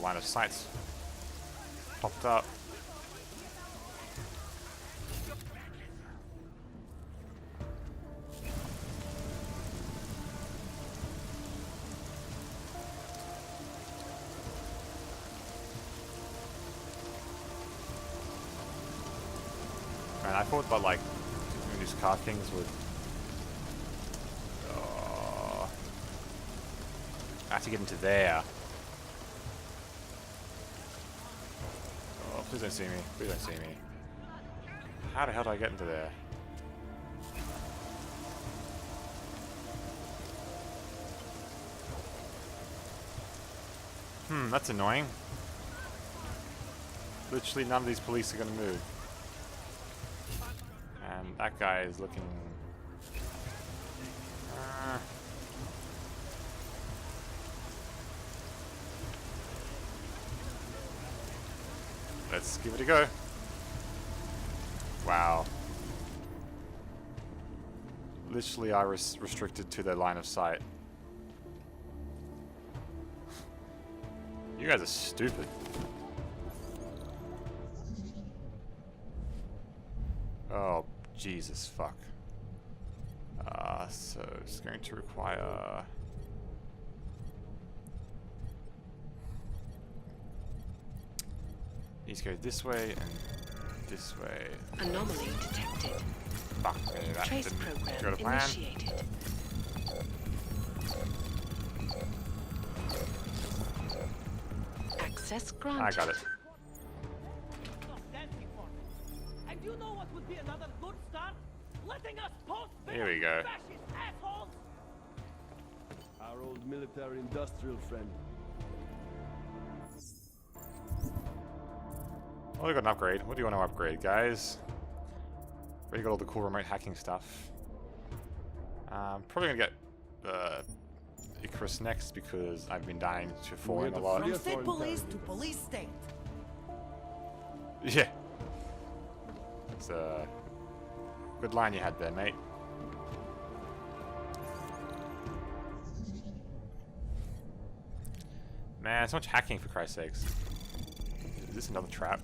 line of sight's popped up. Man, I thought that like doing these car things would. I have to get into there. Oh, please don't see me. Please don't see me. How the hell do I get into there? That's annoying. Literally none of these police are gonna move. And that guy is looking... Let's give it a go. Wow. Literally I was restricted to their line of sight. You guys are stupid. Oh, Jesus fuck. So it's going to require... Needs to go this way and this way. Anomaly detected. Fuck me, that Trace didn't program go to plan. initiated. Access granted. I got it. And you know what would be another good start? Letting us post Here we go. fascist assholes. Our old military-industrial friend. Oh, we got an upgrade. What do you want to upgrade, guys? Already got all the cool remote hacking stuff. Probably gonna get Icarus next because I've been dying to falling a lot. From state police to police state. Yeah. It's a good line you had there, mate. Man, so much hacking for Christ's sakes. Is this another trap?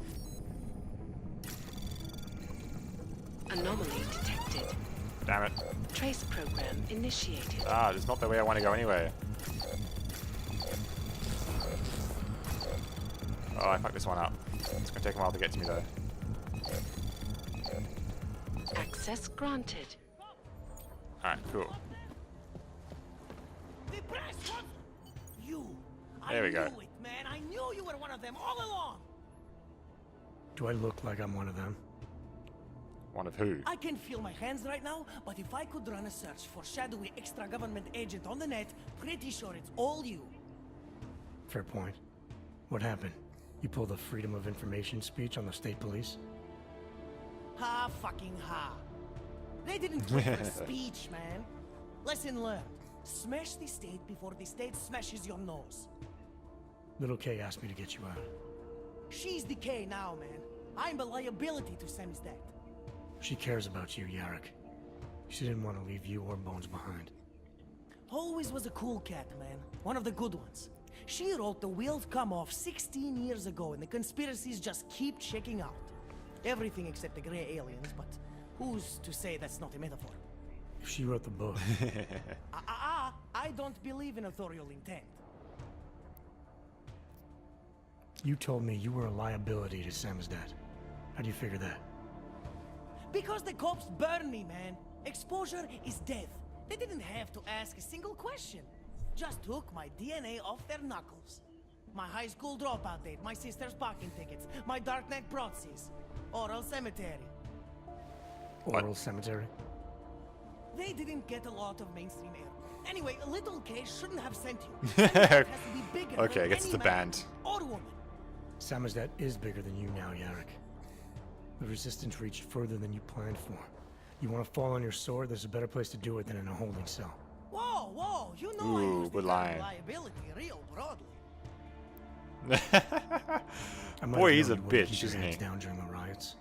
Anomaly detected. Damn it. Trace program initiated. Ah, this is not the way I want to go anyway. Oh, I fucked this one up. It's gonna take a while to get to me though. Access granted. Alright, cool. The press wants you. There we go. I knew it, man. I knew you were one of them all along. Do I look like I'm one of them? One of who? I can feel my hands right now, but if I could run a search for shadowy extra-government agent on the net, pretty sure it's all you. Fair point. What happened? You pulled a Freedom of Information speech on the state police? Ha fucking ha. They didn't give her a speech, man. Lesson learned. Smash the state before the state smashes your nose. Little K asked me to get you out. She's the K now, man. I'm a liability to Sam's dad. She cares about you, Yarrick. She didn't want to leave you or Bones behind. Always was a cool cat, man. One of the good ones. She wrote The Wheels Come Off 16 years ago, and the conspiracies just keep checking out. Everything except the gray aliens, but who's to say that's not a metaphor? If she wrote the book, I don't believe in authorial intent. you told me you were a liability to Sam's dad. How do you figure that? Because the cops burn me, man. Exposure is death. They didn't have to ask a single question. Just took my DNA off their knuckles. My high school dropout date, my sister's parking tickets, my dark neck proxies. Oral cemetery. Oral cemetery? They didn't get a lot of mainstream air. Anyway, little K shouldn't have sent you. It has to be bigger Okay, than gets any the man band. or woman. Sam's dad is bigger than you now, Yarrick. The resistance reached further than you planned for. You want to fall on your sword, there's a better place to do it than in a holding cell. Whoa, whoa, you know I Ooh, use good the term line. liability real broadly. I might Boy, have he's known a you wouldn't bitch, keep your isn't heads he? down during the riots.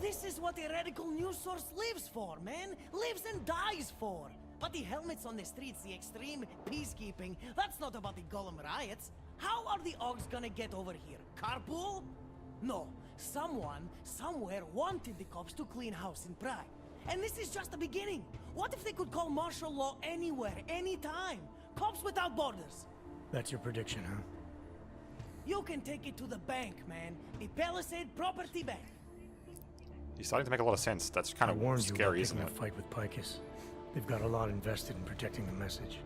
This is what a radical news source lives for, man. Lives and dies for. But the helmets on the streets, the extreme peacekeeping, that's not about the Golem riots. How are the Augs gonna get over here? Carpool? No. Someone, somewhere wanted the cops to clean house in Prague. And this is just the beginning. What if they could call martial law anywhere, anytime? Cops without borders. That's your prediction, huh? You can take it to the bank, man. The Palisade Property Bank. He's starting to make a lot of sense. That's kind I of warned you about scary, isn't picking it? a fight with Picus. They've got a lot invested in protecting the message.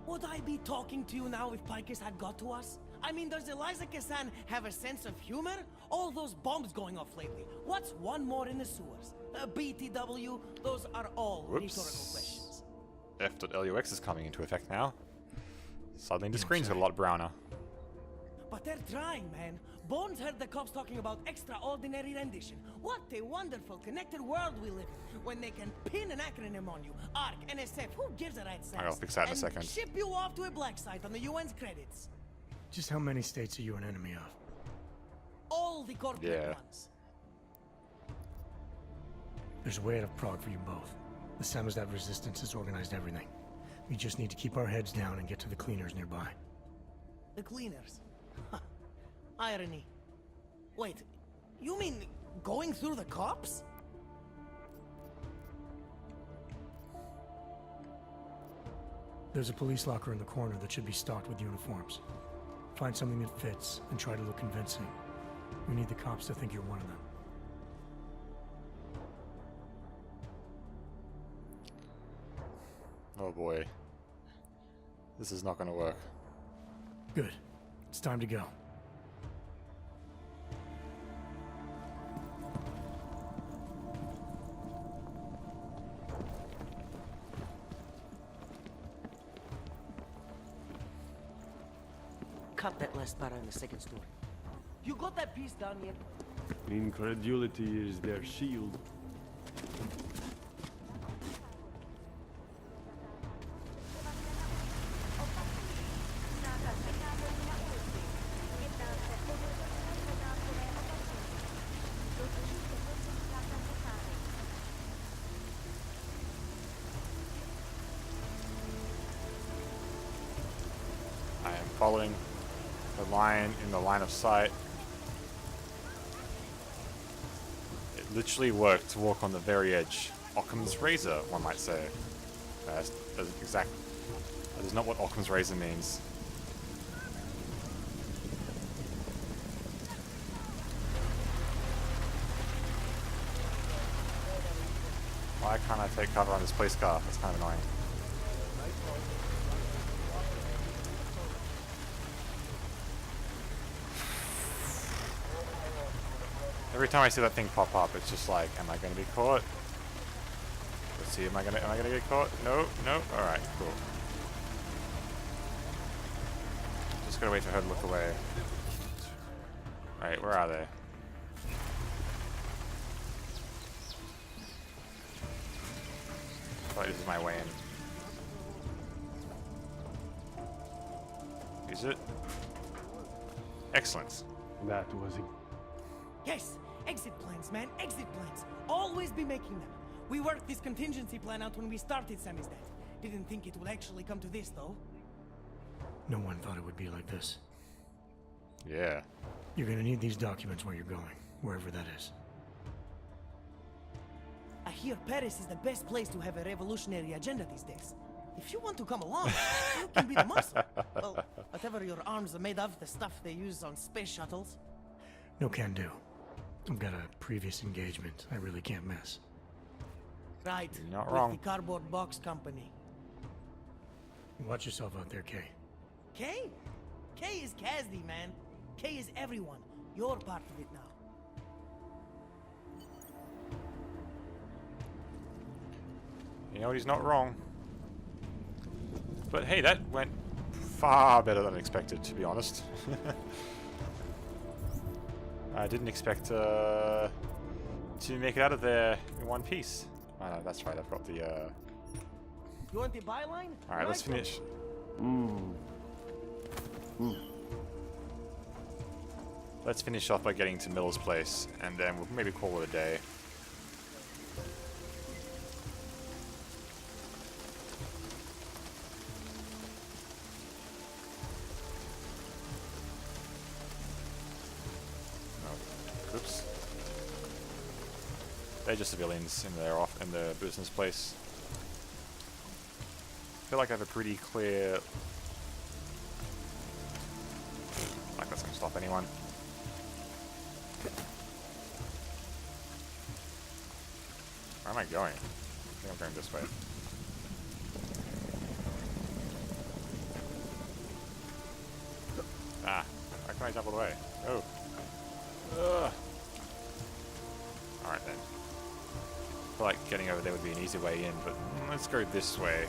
Would I be talking to you now if Picus had got to us? I mean, does Eliza Kassan have a sense of humor? All those bombs going off lately. What's one more in the sewers? BTW? Those are all rhetorical questions. F.lux is coming into effect now. Suddenly the screen's got a lot browner. But they're trying, man. Bones heard the cops talking about extraordinary rendition. What a wonderful, connected world we live in, when they can pin an acronym on you. ARC, NSF, who gives a rat's ass? I'll fix that in a and second. Ship you off to a black site on the UN's credits. Just how many states are you an enemy of? All the corporate Yeah. ones. There's a way out of Prague for you both. The Samizdat resistance has organized everything. We just need to keep our heads down and get to the cleaners nearby. The cleaners. Irony. Wait, you mean going through the cops? There's a police locker in the corner that should be stocked with uniforms. Find something that fits and try to look convincing. We need the cops to think you're one of them. Oh boy. This is not going to work. Good. It's time to go. Cut that last bar on the second story. You got that piece down yet? Incredulity is their shield. I am following the line in the line of sight. It literally worked to walk on the very edge. Occam's razor, one might say. That is not what Occam's razor means. Why can't I take cover on this police car? That's kind of annoying. Every time I see that thing pop up, it's just like, am I going to be caught? Let's see, am I gonna get caught? No, no. All right, cool. Just gotta wait for her to look away. Right, where are they? I feel like this is my way in. Is it? Excellent. That was it. Yes, exit plans, man, exit plans. Always be making them. We worked this contingency plan out when we started Samizdat. Didn't think it would actually come to this, though. No one thought it would be like this. Yeah. You're gonna need these documents where you're going, wherever that is. I hear Paris is the best place to have a revolutionary agenda these days. If you want to come along, you can be the muscle. Well, whatever your arms are made of, the stuff they use on space shuttles. No can do. I've got a previous engagement I really can't miss. Right, You're not with wrong. the cardboard box company. Watch yourself out there, Kay. Kay? Kay is Kazdi, man. Kay is everyone. You're part of it now. You know, he's not wrong. But hey, that went far better than expected, to be honest. I didn't expect to make it out of there in one piece. That's right, I've got the... You want the byline? Alright, let's finish. Let's finish off by getting to Miller's place, and then we'll maybe call it a day. they're just civilians in their in the business place. I feel like I have a pretty clear. Like that's gonna stop anyone. Where am I going? I think I'm going this way. Ah, how can I jump all the way? Oh. Ugh. Alright then. I feel like getting over there would be an easy way in, but let's go this way.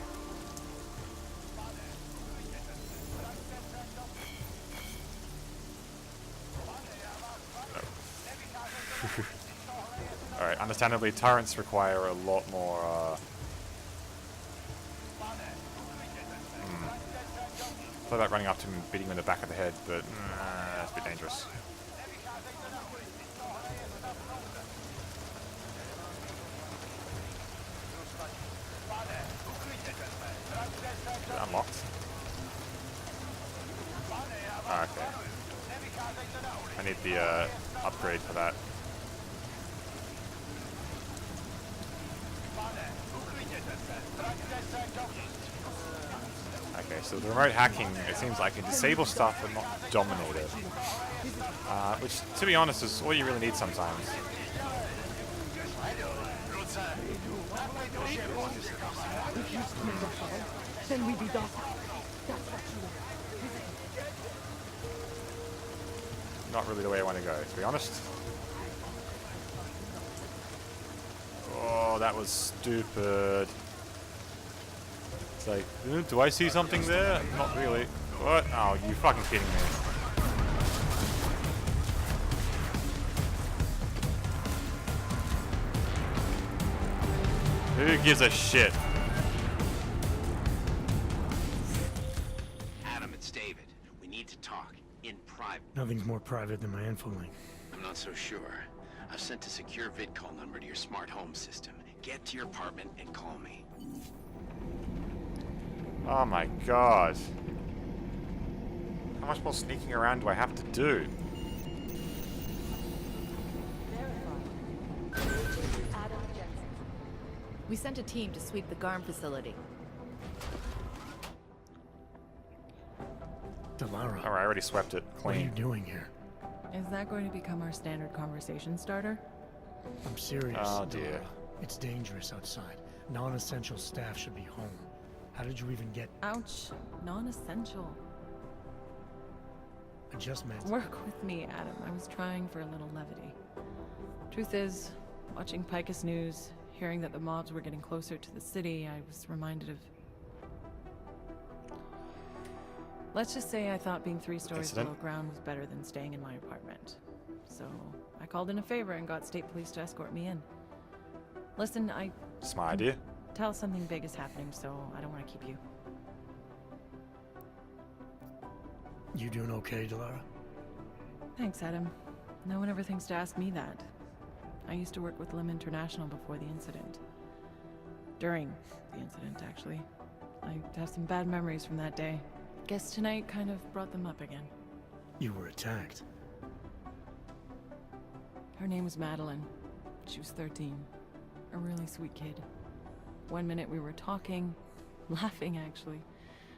Alright, understandably, turrets require a lot more, I thought about running up to him and beating him in the back of the head, but that's a bit dangerous. Is it unlocked? Ah, okay. I need the upgrade for that. Okay, so the remote hacking, it seems like, can disable stuff but not dominate it. Which, to be honest, is all you really need sometimes. Then we be docile. Not really the way I want to go, to be honest. Oh, that was stupid. It's like, do I see something there? Not really. What? Oh, you fucking kidding me. Who gives a shit? Adam, it's David. We need to talk. In private. Nothing's more private than my info link. I'm not so sure. I've sent a secure VidCall number to your smart home system. Get to your apartment and call me. Oh my god. How much more sneaking around do I have to do? We sent a team to sweep the GARM facility. Delara, Alright, I already swept it what are you clean. doing here? Is that going to become our standard conversation starter? I'm serious, Oh, dear. Delara. It's dangerous outside. Non-essential staff should be home. How did you even get... Ouch. Non-essential. I just meant... Work with me, Adam. I was trying for a little levity. Truth is, watching Picus News, hearing that the mobs were getting closer to the city, I was reminded of... Let's just say I thought being 3 stories Incident? below ground was better than staying in my apartment. So, I called in a favor and got state police to escort me in. Listen, I Smart idea. tell something big is happening, so I don't want to keep you. You doing okay, Delara? Thanks, Adam. No one ever thinks to ask me that. I used to work with Lim International before the incident. During the incident, actually. I have some bad memories from that day. Guess tonight kind of brought them up again. You were attacked. Her name was Madeline. She was 13. A really sweet kid. One minute we were talking, laughing actually,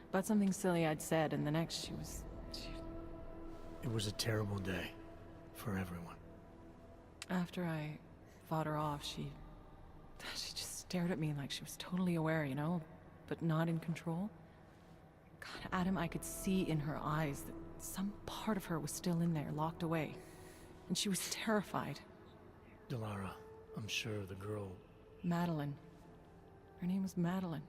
about something silly I'd said, and the next she was... It was a terrible day. For everyone. After I fought her off, she just stared at me like she was totally aware, you know, but not in control. God, Adam, I could see in her eyes that some part of her was still in there, locked away. And she was terrified. Delara, I'm sure the girl... Madeline. Her name was Madeline.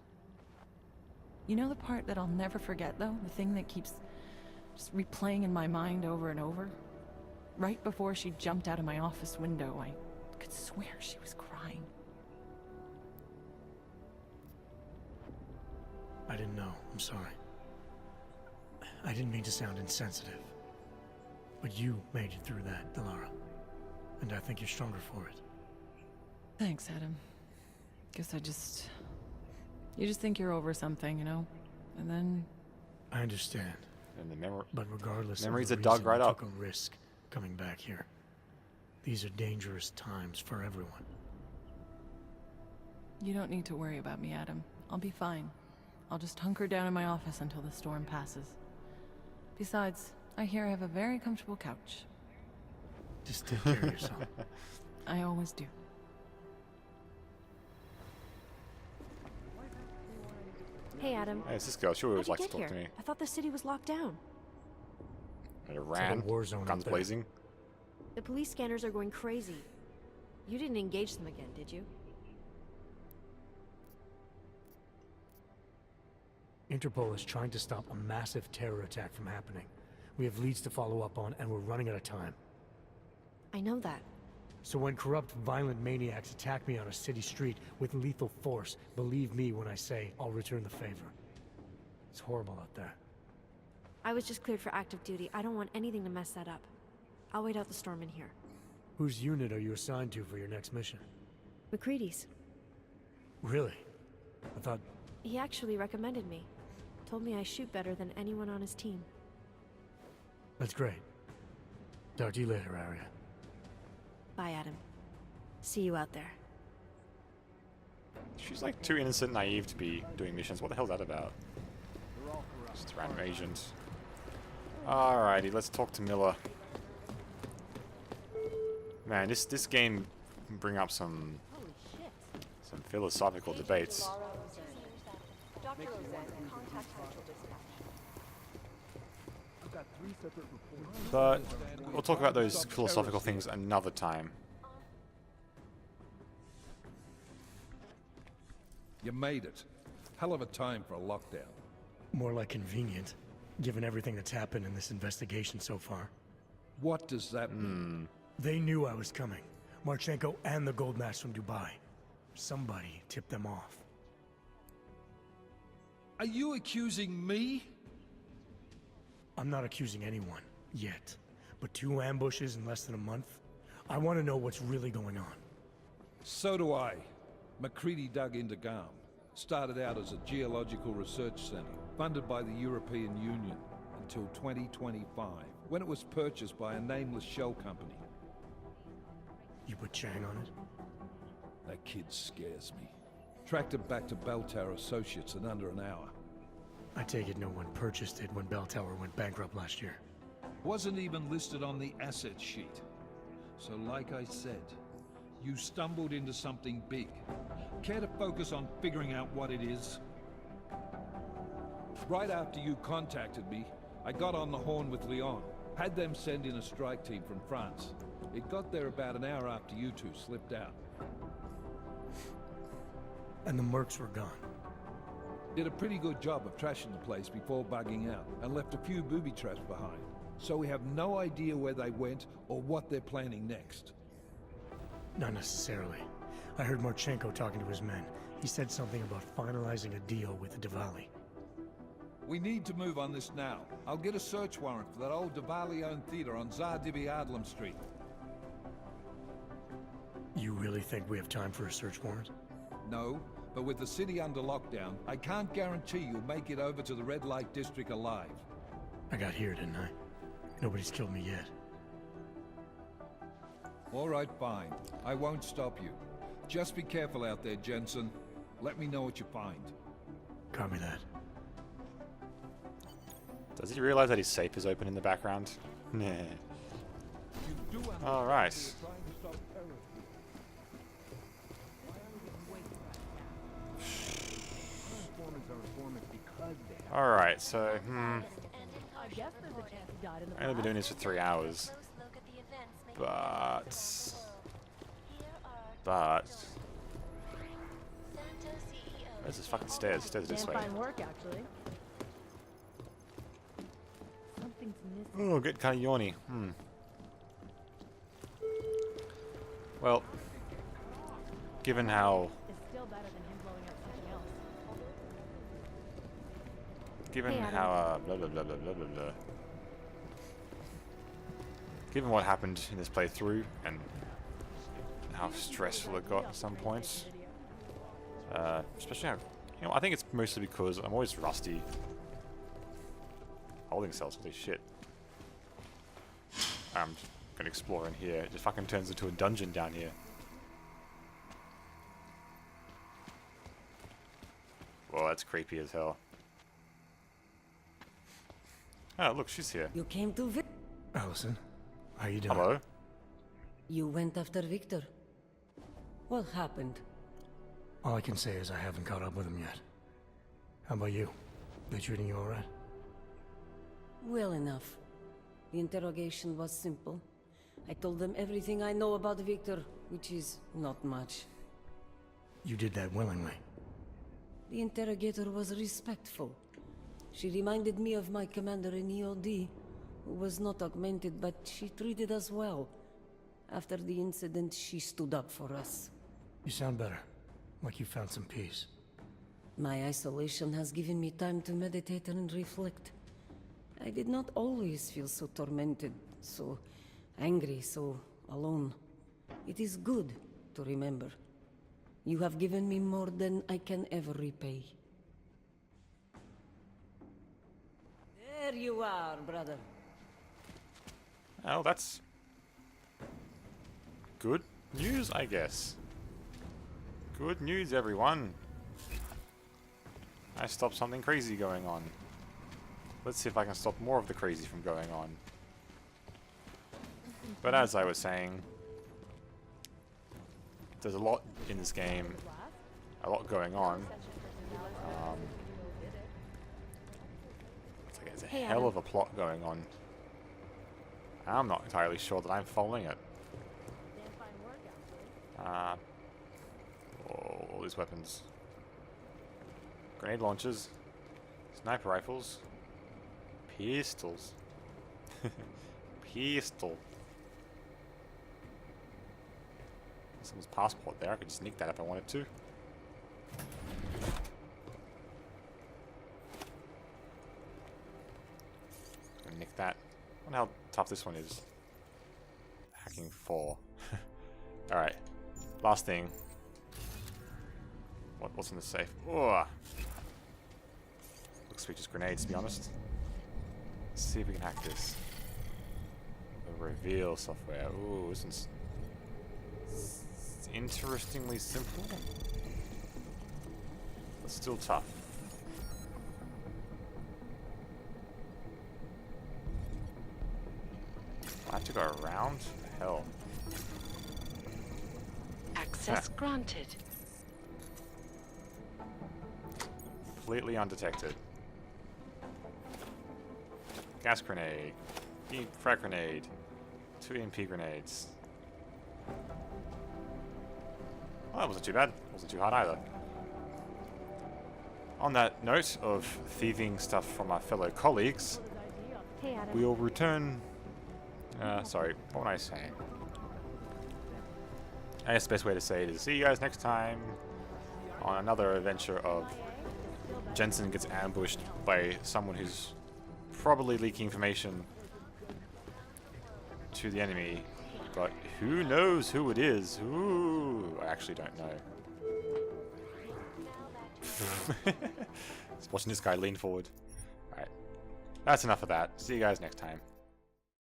You know the part that I'll never forget, though? The thing that keeps just replaying in my mind over and over? Right before she jumped out of my office window, I could swear she was crying. I didn't know. I'm sorry. I didn't mean to sound insensitive. But you made it through that, Delara. And I think you're stronger for it. Thanks, Adam. Guess you just think you're over something, you know? And then... I understand. And the memory. But regardless Memories of are the dug reason, right you up. took a risk coming back here. These are dangerous times for everyone. You don't need to worry about me, Adam. I'll be fine. I'll just hunker down in my office until the storm passes. Besides, I hear I have a very comfortable couch. Just take care of yourself. I always do. Hey, Adam. Hey, it's this girl. She always How'd likes you to get talk to here? me. I thought the city was locked down. And it ran, war zone guns out there. blazing. The police scanners are going crazy. You didn't engage them again, did you? Interpol is trying to stop a massive terror attack from happening. We have leads to follow up on, and we're running out of time. I know that. So when corrupt, violent maniacs attack me on a city street with lethal force, believe me when I say I'll return the favor. It's horrible out there. I was just cleared for active duty. I don't want anything to mess that up. I'll wait out the storm in here. Whose unit are you assigned to for your next mission? McCready's. Really? I thought... He actually recommended me. Told me I shoot better than anyone on his team. That's great. Talk to you later, Arya. Bye, Adam. See you out there. She's like too innocent, naive to be doing missions. What the hell's that about? Just a random agent. Alrighty, let's talk to Miller. Man, this game can bring up some philosophical debates. But we'll talk about those philosophical things another time. You made it. Hell of a time for a lockdown. More like convenient, given everything that's happened in this investigation so far. What does that mean? They knew I was coming. Marchenko and the gold mask from Dubai. Somebody tipped them off. Are you accusing me? I'm not accusing anyone, yet. But 2 ambushes in less than a month? I want to know what's really going on. So do I. McCready dug into GARM. Started out as a geological research center, funded by the European Union, until 2025, when it was purchased by a nameless shell company. You put Chang on it? That kid scares me. Tracked him back to Bell Tower Associates in under an hour. I take it no one purchased it when Bell Tower went bankrupt last year. Wasn't even listed on the asset sheet. So like I said, you stumbled into something big. Care to focus on figuring out what it is? Right after you contacted me, I got on the horn with Lyon. Had them send in a strike team from France. It got there about an hour after you two slipped out. And the mercs were gone. Did a pretty good job of trashing the place before bugging out, and left a few booby traps behind. So we have no idea where they went or what they're planning next. Not necessarily. I heard Marchenko talking to his men. He said something about finalizing a deal with the Diwali. We need to move on this now. I'll get a search warrant for that old Diwali-owned theater on Zardibi Adlam Street. You really think we have time for a search warrant? No, but with the city under lockdown, I can't guarantee you'll make it over to the red light district alive. I got here, didn't I? Nobody's killed me yet. All right, fine. I won't stop you. Just be careful out there, Jensen. Let me know what you find. Copy that. Does he realize that his safe is open in the background? Nah. Alright. Alright, so, I've only been doing this for 3 hours. But... Where's this fucking stairs? Stairs this way. Work, actually. Something's missing. Oh, get kind of yawny. Well, given how... It's still better than him blowing up something else. Given Hey, Adam. how, blah, blah, blah, blah, blah, blah, blah. Given what happened in this playthrough, and how stressful it got at some points, especially how, I think it's mostly because I'm always rusty. Holding cells, holy shit. I'm gonna explore in here. It just fucking turns into a dungeon down here. that's creepy as hell. Oh, look, she's here. You came to Allison, how you doing? Hello? You went after Victor. What happened? All I can say is I haven't caught up with him yet. How about you? They treating you alright? Well enough. The interrogation was simple. I told them everything I know about Victor, which is not much. You did that willingly. The interrogator was respectful. She reminded me of my commander in EOD, who was not augmented, but she treated us well. After the incident, she stood up for us. You sound better. Like you found some peace. My isolation has given me time to meditate and reflect. I did not always feel so tormented, so angry, so alone. It is good to remember. You have given me more than I can ever repay. There you are, brother. Oh, that's good news, I guess. Good news, everyone. I stopped something crazy going on. Let's see if I can stop more of the crazy from going on. But as I was saying, there's a lot in this game, a lot going on. It's like there's a hell of a plot going on. I'm not entirely sure that I'm following it. All these weapons. Grenade launchers. Sniper rifles. Pistols. Pistol. Someone's passport there. I could sneak that if I wanted to. Gonna nick that. I wonder how tough this one is. Hacking 4. Alright. Last thing. What's in the safe? Ugh. Looks like just grenades, to be honest. Let's see if we can hack this. The reveal software. Ooh, this one's interestingly simple. But still tough. I have to go around? What the hell? Access granted. Completely undetected. Gas grenade. Frag grenade. 2 EMP grenades. Well, that wasn't too bad. Wasn't too hard either. On that note of thieving stuff from our fellow colleagues, we'll return... sorry, what was I saying? I guess the best way to say it is see you guys next time on another adventure of Jensen gets ambushed by someone who's probably leaking information to the enemy, but who knows who it is? Ooh, I actually don't know. Just watching this guy lean forward. Alright, that's enough of that. See you guys next time.